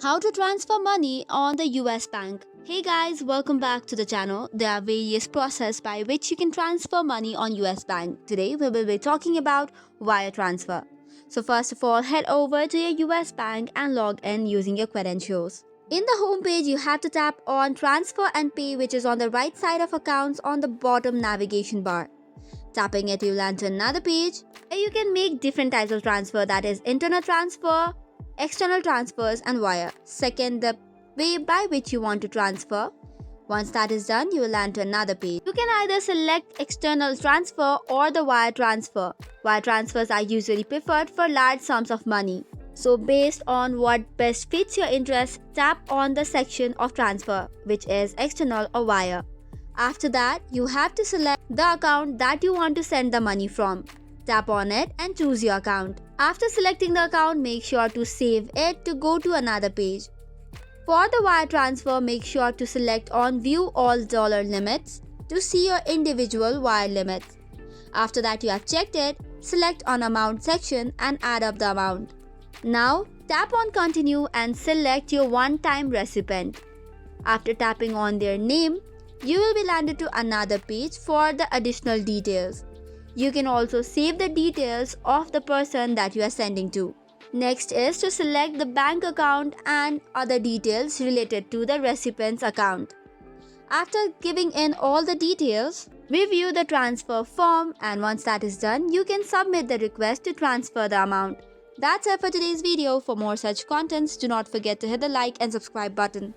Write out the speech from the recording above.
How to transfer money on the US bank. Hey guys, welcome back to the channel. There are various processes by which you can transfer money on US bank. Today we will be talking about wire transfer. So first of all, head over to your US bank and log in using your credentials. In the home page, you have to tap on transfer and pay, which is on the right side of accounts on the bottom navigation bar. Tapping it, you'll land to another page where you can make different types of transfer, that is internal transfer, external transfers and wire. Second, the way by which you want to transfer. Once that is done, you will land to another page. You can either select external transfer or the wire transfer. Wire transfers are usually preferred for large sums of money. So based on what best fits your interest, tap on the section of transfer, which is external or wire. After that, you have to select the account that you want to send the money from. Tap on it and choose your account. After selecting the account, make sure to save it to go to another page. For the wire transfer, make sure to select on View All Dollar Limits to see your individual wire limits. After that you have checked it, select on Amount section and add up the amount. Now tap on Continue and select your one-time recipient. After tapping on their name, you will be landed to another page for the additional details. You can also save the details of the person that you are sending to. Next is to select the bank account and other details related to the recipient's account. After giving in all the details, review the transfer form, and once that is done, you can submit the request to transfer the amount. That's it for today's video. For more such contents, do not forget to hit the like and subscribe button.